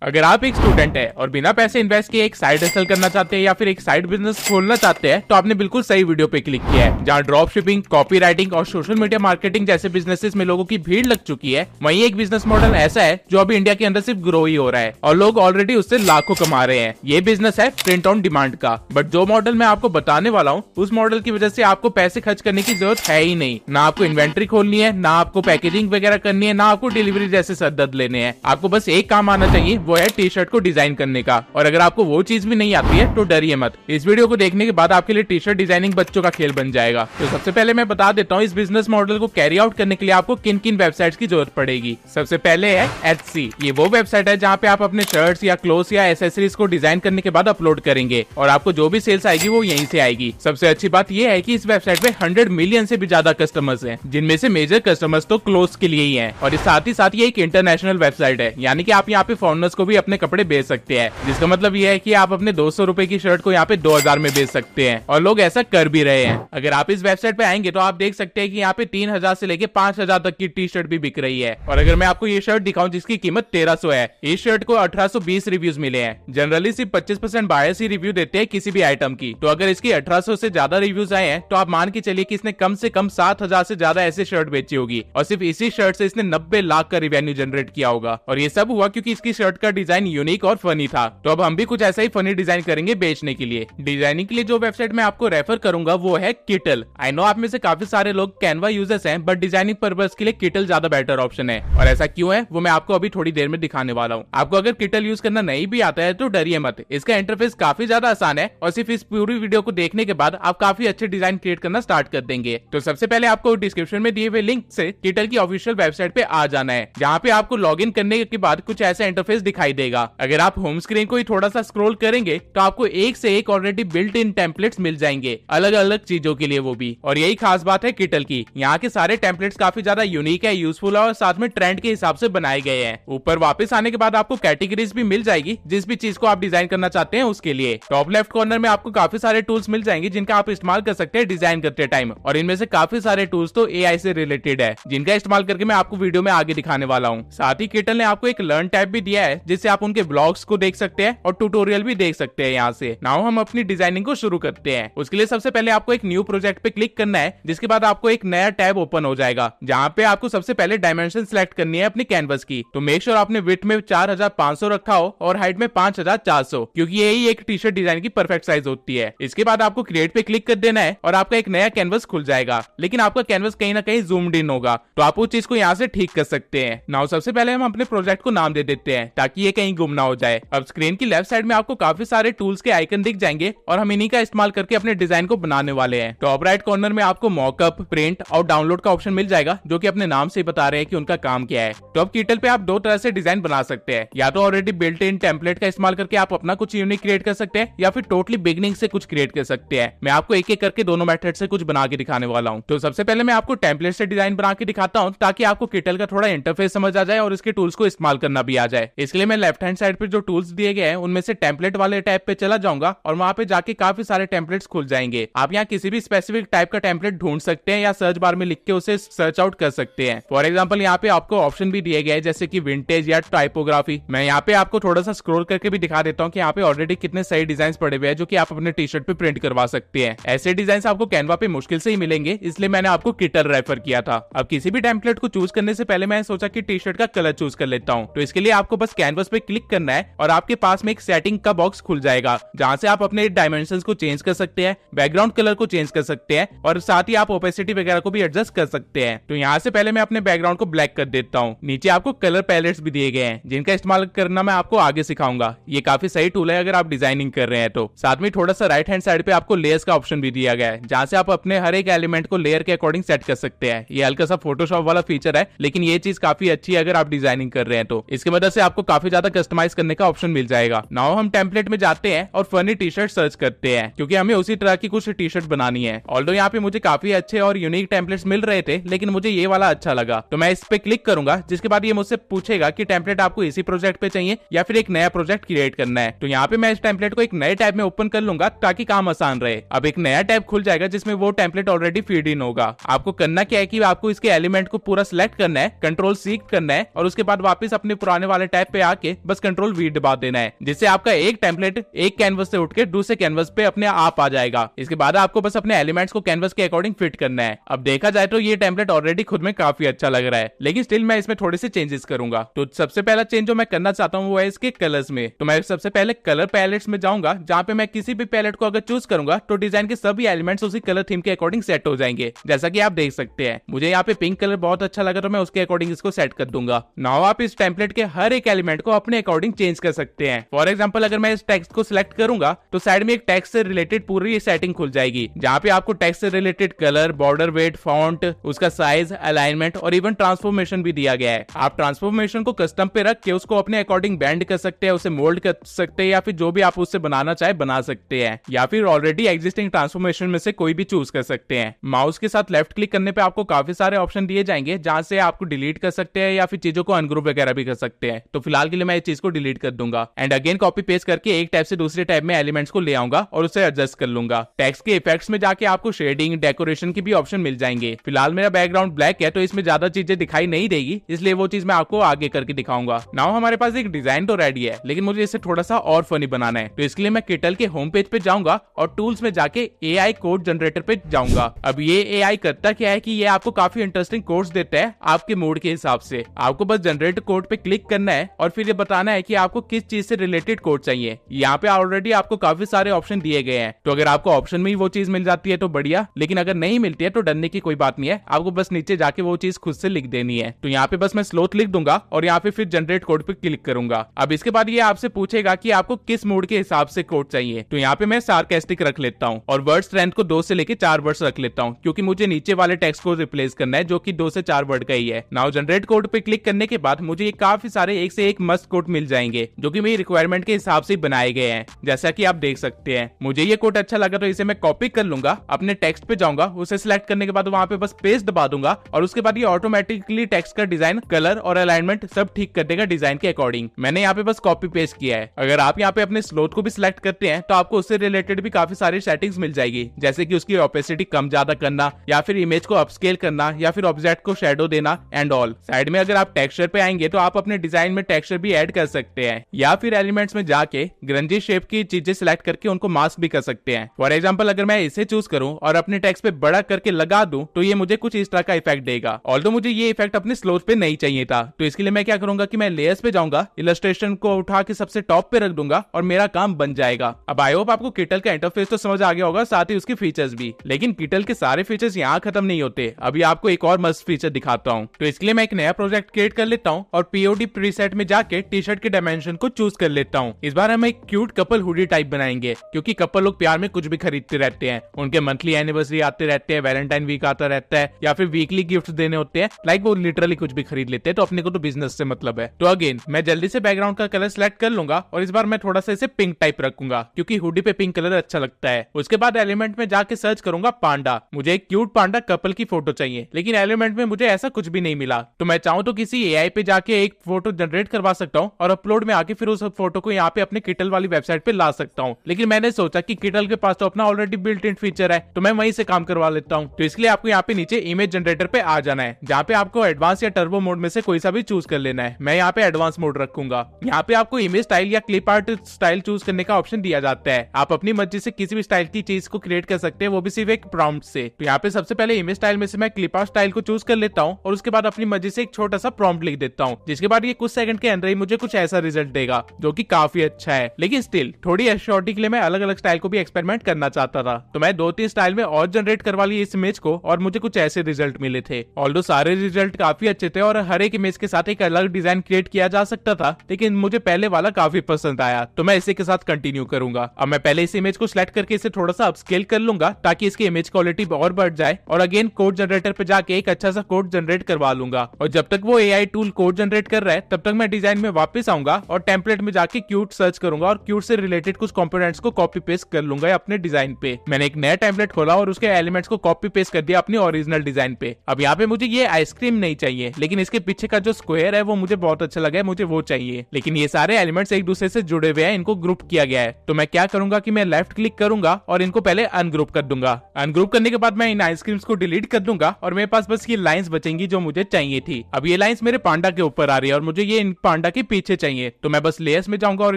अगर आप एक स्टूडेंट है और बिना पैसे इन्वेस्ट किए एक साइड हसल करना चाहते हैं या फिर एक साइड बिजनेस खोलना चाहते हैं तो आपने बिल्कुल सही वीडियो पे क्लिक किया है। जहां ड्रॉप शिपिंग, कॉपी राइटिंग और सोशल मीडिया मार्केटिंग जैसे बिजनेसेस में लोगों की भीड़ लग चुकी है, वहीं एक बिजनेस मॉडल ऐसा है जो अभी इंडिया के अंदर सिर्फ ग्रो ही हो रहा है और लोग ऑलरेडी उससे लाखों कमा रहे हैं। ये बिजनेस है प्रिंट ऑन डिमांड का। बट जो मॉडल मैं आपको बताने वाला हूँ उस मॉडल की वजह से आपको पैसे खर्च करने की जरूरत है ही नहीं। ना आपको इन्वेंट्री खोलनी है, ना आपको पैकेजिंग वगैरह करनी है, ना आपको डिलीवरी जैसे सरदर्द लेने हैं। आपको बस एक काम आना चाहिए, वो है टी शर्ट को डिजाइन करने का। और अगर आपको वो चीज भी नहीं आती है तो डरिए मत, इस वीडियो को देखने के बाद आपके लिए टी शर्ट डिजाइनिंग बच्चों का खेल बन जाएगा। तो सबसे पहले मैं बता देता हूँ इस बिजनेस मॉडल को कैरी आउट करने के लिए आपको किन किन वेबसाइट्स की जरूरत पड़ेगी। सबसे पहले है Etsy। ये वो वेबसाइट है जहाँ पे आप अपने शर्ट्स या क्लोथ्स या एसेसरीज को डिजाइन करने के बाद अपलोड करेंगे और आपको जो भी सेल्स आएगी वो यहीं से आएगी। सबसे अच्छी बात ये है कि इस वेबसाइट पे 100 मिलियन से भी ज्यादा कस्टमर्स हैं, जिनमें से मेजर कस्टमर्स तो क्लोथ्स के लिए ही हैं। और साथ ही साथ ये एक इंटरनेशनल वेबसाइट है, यानी कि आप यहाँ पे फॉरेनर्स को भी अपने कपड़े बेच सकते हैं, जिसका मतलब ये है कि आप अपने 200 रुपए की शर्ट को यहाँ पे 2000 में बेच सकते हैं और लोग ऐसा कर भी रहे हैं। अगर आप इस वेबसाइट पे आएंगे तो आप देख सकते हैं कि यहाँ पे 3000 से लेके 5000 तक की टी शर्ट भी बिक रही है। और अगर मैं आपको ये शर्ट दिखाऊं जिसकी कीमत 1300 है, इस शर्ट को 1820 रिव्यूज मिले हैं। जनरली सिर्फ 25% बायर्स ही रिव्यू देते हैं किसी भी आइटम की, तो अगर इसकी 1800 से ज्यादा रिव्यूज आए हैं तो आप मान के चलिए कि इसने कम से कम 7000 से ज्यादा ऐसे शर्ट बेची होगी और सिर्फ इसी शर्ट से इसने 90 लाख का रिवेन्यू जनरेट किया होगा। और ये सब हुआ क्योंकि इसकी शर्ट का डिजाइन यूनिक और फनी था। तो अब हम भी कुछ ऐसा ही फनी डिजाइन करेंगे बेचने के लिए। डिजाइनिंग के लिए जो वेबसाइट मैं आपको रेफर करूंगा वो है किटल। आई नो आप में से काफी सारे लोग कैनवा यूजर्स हैं, बट डिजाइनिंग पर्पस के लिए किटल ज्यादा बेटर ऑप्शन है। और ऐसा क्यों है वो मैं आपको अभी थोड़ी देर में दिखाने वाला हूँ। आपको अगर किटल यूज करना नहीं भी आता है तो डरिए मत, इसका इंटरफेस काफी ज्यादा आसान है और सिर्फ इस पूरी वीडियो को देखने के बाद आप काफी अच्छे डिजाइन क्रिएट करना स्टार्ट कर देंगे। तो सबसे पहले आपको डिस्क्रिप्शन में दिए हुए लिंक से किटल की ऑफिशियल वेबसाइट पे आ जाना है, जहाँ पे आपको लॉग इन करने के बाद कुछ ऐसा इंटरफेस दिखाई देगा। अगर आप होम स्क्रीन को ही थोड़ा सा स्क्रॉल करेंगे तो आपको एक से एक ऑलरेडी बिल्ट इन टेम्पलेट्स मिल जाएंगे, अलग अलग चीजों के लिए वो भी। और यही खास बात है किटल की, यहाँ के सारे टेम्पलेट्स काफी ज्यादा यूनिक है, यूजफुल है और साथ में ट्रेंड के हिसाब से बनाए गए हैं। ऊपर वापस आने के बाद आपको कैटेगरीज भी मिल जाएगी जिस भी चीज को आप डिजाइन करना चाहते हैं उसके लिए। टॉप लेफ्ट कॉर्नर में आपको काफी सारे टूल्स मिल जाएंगे जिनका आप इस्तेमाल कर सकते हैं डिजाइन करते टाइम, और इनमें से काफी सारे टूल्स तो एआई से रिलेटेड है जिनका इस्तेमाल करके मैं आपको वीडियो में आगे दिखाने वाला हूँ। साथ ही किटल ने आपको एक लर्न टैब भी दिया है जिससे आप उनके ब्लॉग्स को देख सकते हैं और ट्यूटोरियल भी देख सकते हैं। यहाँ से नाउ हम अपनी डिजाइनिंग को शुरू करते हैं। उसके लिए सबसे पहले आपको एक न्यू प्रोजेक्ट पे क्लिक करना है, जिसके बाद आपको एक नया टैब ओपन हो जाएगा जहाँ पे आपको सबसे पहले डायमेंशन सिलेक्ट करनी है अपनी कैनवस की। तो मेक श्योर आपने विड्थ में 4500 रखा हो और हाइट में 5400, क्योंकि यही एक टी शर्ट डिजाइन की परफेक्ट साइज होती है। इसके बाद आपको क्रिएट पे क्लिक कर देना है और आपका एक नया कैनवस खुल जाएगा, लेकिन आपका कैनवस कहीं ना कहीं जूम्ड इन होगा, तो आप उस चीज को यहाँ से ठीक कर सकते हैं। नाउ सबसे पहले हम अपने प्रोजेक्ट को नाम दे देते हैं ताकि ये कहीं गुम ना हो जाए। अब स्क्रीन की लेफ्ट साइड में आपको काफी सारे टूल्स के आइकन दिख जाएंगे और हम इन्हीं का इस्तेमाल करके अपने डिजाइन को बनाने वाले हैं। टॉप राइट कॉर्नर में आपको मॉकअप, प्रिंट और डाउनलोड का ऑप्शन मिल जाएगा, जो कि अपने नाम से बता रहे हैं कि उनका काम क्या है। तो अब किटल पे आप दो तरह से डिजाइन बना सकते हैं, या तो ऑलरेडी बिल्ट इन टेम्पलेट का इस्तेमाल करके आप अपना कुछ यूनिक क्रिएट कर सकते हैं, या फिर टोटली बिगिनिंग से कुछ क्रिएट कर सकते हैं। मैं आपको एक एक करके दोनों मेथड से कुछ बना के दिखाने वाला हूँ। तो सबसे पहले मैं आपको टेम्पलेट से डिजाइन बना के दिखाता हूँ ताकि आपको किटल का थोड़ा इंटरफेस समझ आ जाए और इसके टूल्स को इस्तेमाल करना भी आ जाए। इसके लिए मैं लेफ्ट हैंड साइड पे जो टूल्स दिए गए हैं उनमें से टेम्पलेट वाले टैब पे चला जाऊंगा और वहां पे जाके काफी सारे टेम्पलेट्स खुल जाएंगे। आप यहाँ किसी भी स्पेसिफिक टाइप का टेम्पलेट ढूंढ सकते हैं या सर्च बार में लिख के उसे सर्च आउट कर सकते हैं। फॉर एग्जाम्पल यहाँ पे आपको ऑप्शन भी दिए गए हैं जैसे कि विंटेज या टाइपोग्राफी। मैं यहाँ पे आपको थोड़ा सा स्क्रॉल करके भी दिखा देता हूँ कि यहाँ पे ऑलरेडी कितने सही डिजाइन पड़े हुए हैं जो कि आप अपने टी शर्ट पे प्रिंट करवा सकते हैं। ऐसे डिजाइन आपको कैनवा पे मुश्किल से ही मिलेंगे, इसलिए मैंने आपको किटल रेफर किया था। अब किसी भी टेम्पलेट को चूज करने से पहले मैंने सोचा कि टी शर्ट का कलर चूज कर लेता हूँ। तो इसके लिए आपको बस कैनवस पे क्लिक करना है और आपके पास में एक सेटिंग का बॉक्स खुल जाएगा जहाँ से आप अपने डायमेंशंस को चेंज कर सकते हैं, बैकग्राउंड कलर को चेंज कर सकते हैं और साथ ही आप ओपेसिटी वगैरह को भी एडजस्ट कर सकते हैं। तो यहाँ से पहले मैं अपने बैकग्राउंड को ब्लैक कर देता हूँ। नीचे आपको कलर पैलेट्स भी दिए गए हैं जिनका इस्तेमाल करना मैं आपको आगे सिखाऊंगा। ये काफी सही टूल है अगर आप डिजाइनिंग कर रहे हैं तो। साथ में थोड़ा सा राइट हैंड साइड पे आपको लेयर्स का ऑप्शन भी दिया गया है जहाँ से आप अपने हर एक एलिमेंट को लेयर के अकॉर्डिंग सेट कर सकते हैं। ये हल्का सा फोटोशॉप वाला फीचर है, लेकिन ये चीज काफी अच्छी है अगर आप डिजाइनिंग कर रहे हैं तो। इसकी मदद से आपको काफी ज्यादा कस्टमाइज करने का ऑप्शन मिल जाएगा। नाउ हम टेम्पलेट में जाते हैं और फनी टी शर्ट सर्च करते हैं क्योंकि हमें उसी तरह की कुछ टी शर्ट बनानी है। ऑल्दो यहाँ पे मुझे काफी अच्छे और यूनिक टेम्पलेट्स मिल रहे थे, लेकिन मुझे ये वाला अच्छा लगा तो मैं इस पे क्लिक करूंगा, जिसके बाद ये मुझसे पूछेगा कि टेम्पलेट आपको इसी प्रोजेक्ट पे चाहिए या फिर एक नया प्रोजेक्ट क्रिएट करना है। तो यहाँ पे मैं इस टेम्पलेट को एक नए टैब में ओपन कर लूंगा ताकि काम आसान रहे। अब एक नया टैब खुल जाएगा जिसमें वो टेम्पलेट ऑलरेडी फीड इन होगा। आपको करना क्या है कि आपको इसके एलिमेंट को पूरा सिलेक्ट करना है, कंट्रोल सी करना है और उसके बाद वापस अपने पुराने वाले टैब पे आके बस कंट्रोल वी दबा देना है, जिससे आपका एक टेम्पलेट एक कैनवस से उठ के दूसरे कैनवस पे अपने आप आ जाएगा। इसके बाद आपको बस अपने एलिमेंट्स को कैनवस के अकॉर्डिंग फिट करना है। अब देखा जाए तो ये टेम्पलेट ऑलरेडी खुद में काफी अच्छा लग रहा है, लेकिन स्टिल मैं इसमें थोड़े से चेंजेस करूंगा। तो सबसे पहला चेंज जो मैं करना चाहता हूँ वो है इसके कलर्स में। तो मैं सबसे पहले कलर पैलेट्स में जाऊंगा, जहां पे मैं किसी भी पैलेट को अगर चूज करूंगा तो डिजाइन के सभी एलिमेंट्स उसी कलर थीम के अकॉर्डिंग सेट हो जाएंगे। जैसा कि आप देख सकते हैं मुझे यहाँ पे पिंक कलर बहुत अच्छा लगा तो मैं उसके अकॉर्डिंग इसको सेट कर दूंगा। नाउ आप इस टेम्पलेट के हर एक एलिमेंट को अपने अकॉर्डिंग चेंज कर सकते हैं। फॉर एग्जाम्पल अगर मैं इस टेक्स्ट को सिलेक्ट करूंगा तो साइड में एक टेक्स्ट से रिलेटेड पूरी सेटिंग खुल जाएगी, जहां पे आपको टेक्स्ट से related colour, border weight, font, उसका साइज, अलाइनमेंट और इवन ट्रांसफॉर्मेशन भी दिया गया है। आप ट्रांसफॉर्मेशन को कस्टम पे रख के उसको अपने अकॉर्डिंग बैंड कर सकते हैं, उसे मोल्ड कर सकते हैं, या फिर जो भी आप उससे बनाना चाहे बना सकते हैं, या फिर ऑलरेडी एग्जिस्टिंग ट्रांसफॉर्मेशन में से कोई भी चूज कर सकते हैं। माउस के साथ लेफ्ट क्लिक करने पे आपको काफी सारे ऑप्शन दिए जाएंगे, जहां से आपको डिलीट कर सकते हैं या फिर चीजों को अनग्रुप वगैरह भी कर सकते हैं। तो फिलहाल के लिए मैं इस चीज को डिलीट कर दूंगा एंड अगेन कॉपी पेस्ट करके एक टैब से दूसरे टैब में एलिमेंट्स को ले आऊंगा और उसे एडजस्ट कर लूंगा। टेक्स्ट के इफेक्ट्स में जाके आपको शेडिंग, डेकोरेशन की भी ऑप्शन मिल जाएंगे। फिलहाल मेरा बैकग्राउंड ब्लैक है तो इसमें ज्यादा चीजें दिखाई नहीं देगी, इसलिए वो चीज मैं आपको आगे करके दिखाऊंगा। नाउ हमारे पास एक डिजाइन तो रेडी है, लेकिन मुझे इसे थोड़ा सा और फनी बनाना है। तो इसके लिए मैं किटल के होम पेज पे जाऊंगा और टूल्स में जाके एआई कोड जनरेटर पे जाऊंगा। अब ये एआई करता क्या है कि ये आपको काफी इंटरेस्टिंग कोड्स देता है आपके मूड के हिसाब से। आपको बस जनरेट कोड पे क्लिक करना है और फिर ये बताना है कि आपको किस चीज से रिलेटेड कोड चाहिए। यहाँ पे ऑलरेडी आपको काफी सारे ऑप्शन दिए गए हैं, तो अगर आपको ऑप्शन में ही वो चीज मिल जाती है तो बढ़िया, लेकिन अगर नहीं मिलती है तो डरने की कोई बात नहीं है। आपको बस नीचे जाके वो चीज खुद से लिख देनी है। तो यहाँ पे बस मैं स्लोथ लिख दूंगा और यहाँ पे फिर जनरेट कोड पे क्लिक करूंगा। अब इसके बाद ये आपसे पूछेगा कि आपको किस मूड के हिसाब से कोड चाहिए। तो यहाँ पे मैं सार्कास्टिक रख लेता हूँ और वर्ड स्ट्रेंथ को 2 से लेके 4 वर्ड्स रख लेता हूँ, क्योंकि मुझे नीचे वाले टेक्स्ट को रिप्लेस करना है जो कि 2 से 4 वर्ड का ही है। नाउ जनरेट कोड पे क्लिक करने के बाद मुझे ये काफी सारे एक से एक मस्त कोड मिल जाएंगे, जो कि मेरी रिक्वायरमेंट के हिसाब से बनाए गए हैं, जैसा कि आप देख सकते हैं। मुझे ये कोड अच्छा लगा तो इसे मैं कॉपी कर लूंगा, अपने टेक्स्ट पे जाऊंगा, उसे सिलेक्ट करने के बाद वहां पे बस पेस्ट दबा दूंगा और उसके बाद ये ऑटोमेटिकली टेक्स्ट का डिजाइन, कलर और अलाइनमेंट सब ठीक कर देगा डिजाइन के अकॉर्डिंग। मैंने यहाँ पे बस कॉपी पेस्ट किया है। अगर आप यहाँ पे अपने स्लोथ को भी सिलेक्ट करते हैं तो आपको उससे रिलेटेड भी काफी सारी सेटिंग्स मिल जाएगी, जैसे कि उसकी ओपेसिटी कम ज्यादा करना, या फिर इमेज को अपस्केल करना, या फिर ऑब्जेक्ट को शेडो देना एंड ऑल। साइड में अगर आप टेक्सचर पे आएंगे तो आप अपने डिजाइन में टेक्सचर भी ऐड कर सकते हैं, या फिर एलिमेंट्स में जाके ग्रंजी शेप की चीजें सिलेक्ट करके उनको मास्क भी कर सकते हैं। फॉर एग्जाम्पल अगर मैं इसे चूज करूं और अपने टेक्स्ट पे बड़ा करके लगा दूं तो ये मुझे कुछ इस तरह का इफेक्ट देगा। ऑल्दो मुझे ये इफेक्ट अपने स्लोथ पे नहीं चाहिए था, तो इसके लिए मैं क्या करूंगा कि मैं लेयर्स पे जाऊंगा, इलस्ट्रेशन को उठा के सबसे टॉप पे रख दूंगा और मेरा काम बन जाएगा। अब आई होप आपको किटल का इंटरफेस तो समझ आ गया होगा, साथ ही उसके फीचर्स भी। लेकिन किटल के सारे फीचर्स यहाँ खत्म नहीं होते, अभी आपको एक और मस्त फीचर दिखाता हूँ। तो इसके लिए मैं एक नया प्रोजेक्ट क्रिएट कर लेता हूँ और पीओडी प्रीसेट में जाके टी शर्ट के डायमेंशन को चूज कर लेता हूँ। इस बार हम एक क्यूट कपल हुडी टाइप बनाएंगे, क्योंकि कपल लोग प्यार में कुछ भी खरीदते रहते हैं। उनके मंथली एनिवर्सरी आते रहते हैं, वैलेंटाइन वीक आता रहता है, या फिर वीकली गिफ्ट देने होते हैं, लाइक वो लिटरली कुछ भी खरीद लेते हैं। तो अपने को तो बिजनेस से मतलब है। तो अगेन मैं जल्दी से बैकग्राउंड का कलर सेलेक्ट कर लूंगा और इस बार मैं थोड़ा सा इसे पिंक टाइप रखूंगा, क्योंकि हुडी पे पिंक कलर अच्छा लगता है। उसके बाद एलिमेंट में जाके सर्च करूंगा पांडा। मुझे एक क्यूट पांडा कपल की फोटो चाहिए, लेकिन एलिमेंट में मुझे ऐसा कुछ भी नहीं मिला। तो मैं चाहूँ तो किसी एआई पे जाके एक फोटो जनरेट करवा सकता हूँ और अपलोड में आके फिर उस फोटो को यहाँ पे अपने किटल वाली वेबसाइट पे ला सकता हूँ। लेकिन मैंने सोचा कि किटल के पास तो अपना ऑलरेडी बिल्ट इन फीचर है, तो मैं वहीं से काम करवा लेता हूँ। तो इसलिए आपको यहाँ पे नीचे इमेज जनरेटर पे आ जाना है, जहाँ पे आपको एडवांस या टर्बो मोड में से कोई सा भी चूज कर लेना है। मैं यहाँ पे एडवांस मोड रखूंगा। यहाँ पे आपको इमेज स्टाइल या क्लिप आर्ट स्टाइल चूज करने का ऑप्शन दिया जाता है। आप अपनी मर्जी से किसी भी स्टाइल की चीज को क्रिएट कर सकते हैं, वो भी सिर्फ एक प्रॉम्प्ट से। तो यहाँ पे सबसे पहले इमेज स्टाइल में से मैं क्लिप आर्ट स्टाइल को चूज कर लेता हूँ और उसके बाद अपनी मर्जी से एक छोटा सा प्रॉम्प्ट लिख देता हूँ, जिसके बाद ये कुछ सेकंड के अंदर ही मुझे कुछ ऐसा रिजल्ट देगा, जो कि काफी अच्छा है। लेकिन स्टिल थोड़ी एश्योरिटी के लिए मैं अलग अलग स्टाइल को भी एक्सपेरिमेंट करना चाहता था, तो मैं 2-3 स्टाइल में और जनरेट करवा ली इस इमेज को और मुझे कुछ ऐसे रिजल्ट मिले थे। ऑल्दो सारे रिजल्ट काफी अच्छे थे और हर एक इमेज के साथ एक अलग डिजाइन क्रिएट किया जा सकता था, लेकिन मुझे पहले वाला काफी पसंद आया, तो मैं इसी के साथ कंटिन्यू करूंगा। अब मैं पहले इस इमेज को सिलेक्ट करके इसे थोड़ा सा अपस्केल कर लूंगा ताकि इसकी इमेज क्वालिटी और बढ़ जाए, और अगेन कोड जनरेटर पे जाके एक अच्छा सा कोड जनरेट करवा लूंगा। और जब तक वो एआई टूल कोड जनरेट कर रहा है तब तक मैं डिजाइन में वापस आऊंगा और टेम्पलेट में जाके क्यूट सर्च करूंगा और क्यूट से रिलेटेड कुछ कंपोनेंट्स को कॉपी पेस्ट कर लूंगा अपने डिजाइन पे। मैंने एक नया टेम्पलेट खोला और उसके एलिमेंट्स को कॉपी पेस्ट कर दिया अपनी ओरिजिनल डिजाइन पे। अब यहाँ पे मुझे ये आइसक्रीम नहीं चाहिए, लेकिन इसके पीछे का जो स्क्वायर है वो मुझे बहुत अच्छा लगा है, मुझे वो चाहिए। लेकिन ये सारे एलिमेंट्स एक दूसरे से जुड़े हुए हैं, इनको ग्रुप किया गया है। तो मैं क्या करूंगा कि मैं लेफ्ट क्लिक करूंगा और इनको पहले अनग्रुप कर दूंगा। अनग्रुप करने के बाद मैं इन आइसक्रीम्स को डिलीट कर दूंगा और मेरे पास बस ये लाइंस बचेंगी जो मुझे चाहिए थी। अब ये लाइंस मेरे पांडा के ऊपर आ रही है और मुझे ये इन पांडा पांडा के पीछे चाहिए, तो मैं बस लेयर्स में जाऊंगा और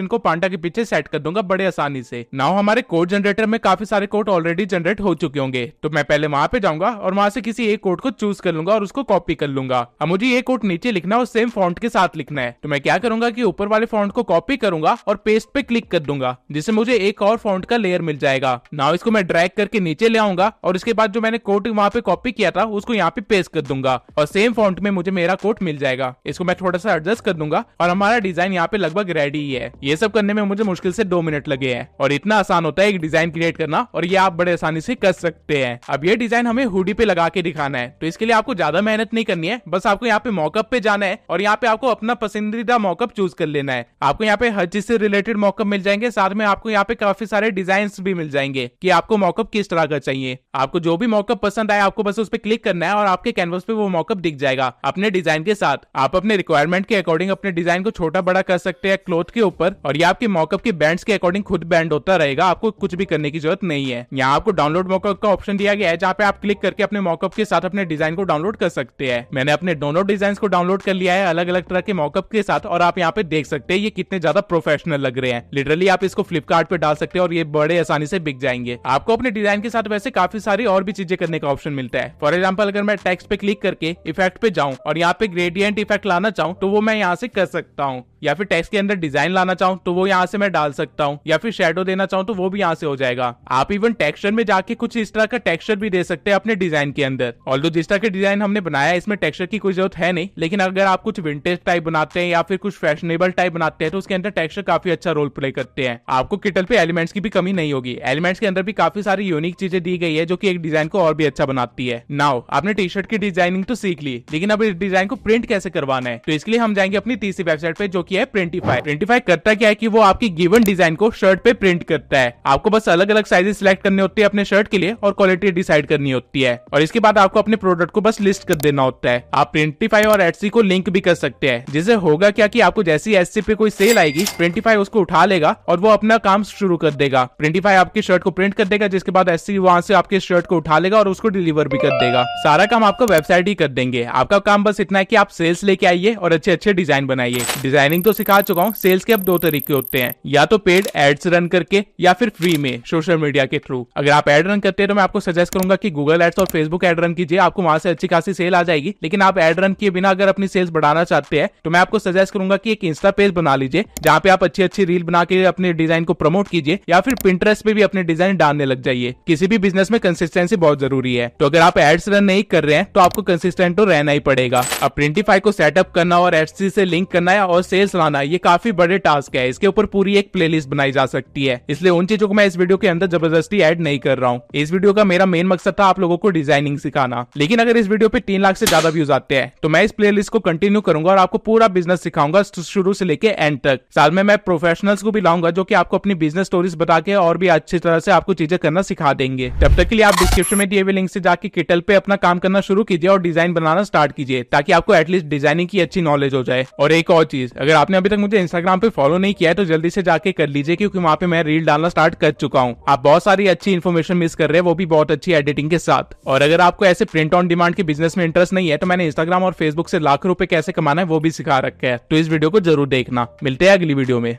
इनको पांडा के पीछे सेट कर दूंगा बड़े आसानी से। नाउ हमारे कोड जनरेटर में काफी सारे कोड ऑलरेडी जनरेट हो चुके होंगे, तो मैं पहले वहां पे जाऊंगा और वहां से किसी एक कोड को चूज कर लूंगा और उसको कॉपी कर लूंगा। अब मुझे ये कोड नीचे लिखना है और सेम फॉन्ट के साथ लिखना है, तो मैं क्या करूंगा कि ऊपर वाले फॉन्ट को कॉपी करूंगा और पेस्ट पे क्लिक कर दूंगा, जिससे मुझे एक और फॉन्ट का लेयर मिल जाएगा। नाउ इसको मैं ड्रैग करके नीचे ले आऊंगा और इसके बाद जो मैंने कोड वहां पे कॉपी किया था उसको यहाँ पे पेस्ट कर दूंगा और सेम फॉन्ट में मुझे मेरा कोड मिल जाएगा। इसको मैं थोड़ा सा एडजस्ट कर दूंगा और हमारा डिजाइन यहाँ पे लगभग रेडी ही है। ये सब करने में मुझे मुश्किल से 2 मिनट लगे हैं और इतना आसान होता है एक डिजाइन क्रिएट करना, और ये आप बड़े आसानी से कर सकते हैं। अब ये डिजाइन हमें हुडी पे लगा के दिखाना है, तो इसके लिए आपको ज्यादा मेहनत नहीं करनी है, बस आपको यहाँ पे मॉकअप पे जाना है और यहाँ पे आपको अपना पसंदीदा मॉकअप चूज कर लेना है। आपको यहाँ पे हर चीज से रिलेटेड मॉकअप मिल जाएंगे, साथ में आपको यहाँ पे काफी सारे डिजाइन भी मिल जाएंगे कि आपको मॉकअप किस तरह का चाहिए। आपको जो भी मॉकअप पसंद आए आपको बस उस पर क्लिक करना है और आपके कैनवस पे वो मॉकअप दिख जाएगा अपने डिजाइन के साथ। आप अपने रिक्वायरमेंट के अकॉर्डिंग अपने डिजाइन को छोटा बड़ा कर सकते हैं क्लॉथ के ऊपर, और ये आपके मॉकअप के बैंड्स के अकॉर्डिंग खुद बैंड होता रहेगा, आपको कुछ भी करने की जरूरत नहीं है। यहाँ आपको डाउनलोड मॉकअप का ऑप्शन दिया गया है, जहाँ पे आप क्लिक करके अपने मॉकअप के साथ अपने डिजाइन को डाउनलोड कर सकते हैं। मैंने अपने दोनों डिजाइन को डाउनलोड कर लिया है अलग अलग तरह के मॉकअप के साथ, और आप यहाँ पे देख सकते हैं ये कितने ज्यादा प्रोफेशनल लग रहे हैं। लिटरली आप इसको फ्लिपकार्ट पे डाल सकते हैं और ये बड़े आसानी से बिक जाएंगे। आपको अपने डिजाइन के साथ वैसे काफी सारी और भी चीजें करने का ऑप्शन मिलता है। फॉर एग्जाम्पल अगर मैं टेक्स्ट पे क्लिक करके इफेक्ट पे जाऊं और यहाँ पे ग्रेडियंट इफेक्ट लाना चाहूँ तो वो मैं यहाँ से कर सकता हूँ, या फिर टेक्स्ट के अंदर डिजाइन लाना चाहूँ तो वो यहाँ से मैं डाल सकता हूँ, या फिर शेडो देना चाहूँ तो वो भी यहाँ से हो जाएगा। आप इवन टेक्सचर में जाके कुछ इस तरह का टेक्सचर भी दे सकते हैं अपने डिजाइन के अंदर। ऑल्दो जिस तरह के डिजाइन हमने बनाया है इसमें टेक्सचर की कोई जरूरत है नहीं, लेकिन अगर आप कुछ विंटेज टाइप बनाते हैं या फिर कुछ फैशनेबल टाइप बनाते हैं तो उसके अंदर टेक्सचर काफी अच्छा रोल प्ले करते हैं। आपको किटल पे एलिमेंट्स की भी कमी नहीं होगी। एलिमेंट्स के अंदर भी काफी सारी यूनिक चीजें दी गई है जो कि एक डिजाइन को और भी अच्छा बनाती है। नाउ आपने टी शर्ट की डिजाइनिंग तो सीख ली, लेकिन अब इस डिजाइन को प्रिंट कैसे करवाना है, तो इसके लिए हम जाएंगे अपनी तीसरी वेबसाइट पे जो कि है प्रिंटिफाई। प्रिंटिफाई करता क्या है कि वो आपकी गिवन डिजाइन को शर्ट पे प्रिंट करता है। आपको बस अलग अलग साइजेस सिलेक्ट करने होते हैं अपने शर्ट के लिए और क्वालिटी डिसाइड करनी होती है, और इसके बाद आपको अपने प्रोडक्ट को बस लिस्ट कर देना होता है। आप प्रिंटिफाई और एटसी को लिंक भी कर सकते हैं, जिससे होगा क्या कि आपको जैसी एटसी पे कोई सेल आएगी प्रिंटिफाई उसको उठा लेगा और वो अपना काम शुरू कर देगा। प्रिंटिफाई आपकी शर्ट को प्रिंट कर देगा, जिसके बाद एटसी वहां से आपके शर्ट को उठा लेगा और उसको डिलीवर भी कर देगा। सारा काम आपका वेबसाइट ही कर देंगे। आपका काम बस इतना है कि आप सेल्स लेके आइए और अच्छे अच्छे डिजाइन बनाइए। डिजाइनिंग तो सिखा चुका हूँ, सेल्स के अब 2 तरीके होते हैं, या तो पेड एड्स रन करके या फिर फ्री में सोशल मीडिया के थ्रू। अगर आप एड रन करते हैं तो मैं आपको सजेस्ट करूंगा कि गूगल एड्स और फेसबुक एड रन कीजिए, आपको वहां से अच्छी खासी सेल आ जाएगी। लेकिन आप एड रन किए बिना अगर अपनी सेल्स बढ़ाना चाहते हैं तो मैं आपको सजेस्ट करूंगा कि एक इंस्टा पेज बना लीजिए, जहां पे आप अच्छी अच्छी रील बना के अपने डिजाइन को प्रमोट कीजिए, या फिर पिंटरेस्ट पे भी अपने डिजाइन डालने लग जाइए। किसी भी बिजनेस में कंसिस्टेंसी बहुत जरूरी है, तो अगर आप एड्स रन नहीं कर रहे हैं तो आपको कंसिस्टेंट तो रहना ही पड़ेगा। अब प्रिंटिफाई को सेटअप करना और एटसी से लिंक करना है और सेल्स लाना, ये काफी बड़े टास्क है। इसके ऊपर पूरी एक प्लेलिस्ट बनाई जा सकती है, इसलिए उन चीजों को मैं इस वीडियो के अंदर जबरदस्ती ऐड नहीं कर रहा हूँ। इस वीडियो का मेरा मेन मकसद था आप लोगों को डिजाइनिंग सिखाना। लेकिन अगर इस वीडियो पे 3 लाख से ज्यादा व्यूज आते हैं तो मैं इस प्लेलिस्ट को कंटिन्यू करूंगा और आपको पूरा बिजनेस सिखाऊंगा शुरू से लेके एंड तक। साथ में मैं प्रोफेशनल्स को भी लाऊंगा जो कि आपको अपनी बिजनेस स्टोरीज बता के और भी अच्छी तरह से आपको चीजें करना सिखा देंगे। तब तक के लिए आप डिस्क्रिप्शन में दिए हुए लिंक से जाके किटल पे अपना काम करना शुरू कीजिए और डिजाइन बनाना स्टार्ट कीजिए, ताकि आपको एटलीस्ट डिजाइनिंग की अच्छी नॉलेज हो जाए। और एक और चीज, अगर आपने अभी तक मुझे इंस्टाग्राम पे फॉलो नहीं किया है तो जल्दी से जाके कर लीजिए, क्योंकि वहां पे मैं रील डालना स्टार्ट कर चुका हूँ। आप बहुत सारी अच्छी इन्फॉर्मेशन मिस कर रहे हैं, वो भी बहुत अच्छी एडिटिंग के साथ। और अगर आपको ऐसे प्रिंट ऑन डिमांड के बिजनेस में इंटरेस्ट नहीं है तो मैंने इंस्टाग्राम और फेसबुक से लाखों रुपए कैसे कमाना है वो भी सिखा रखा है, तो इस वीडियो को जरूर देखना। मिलते हैं अगली वीडियो में।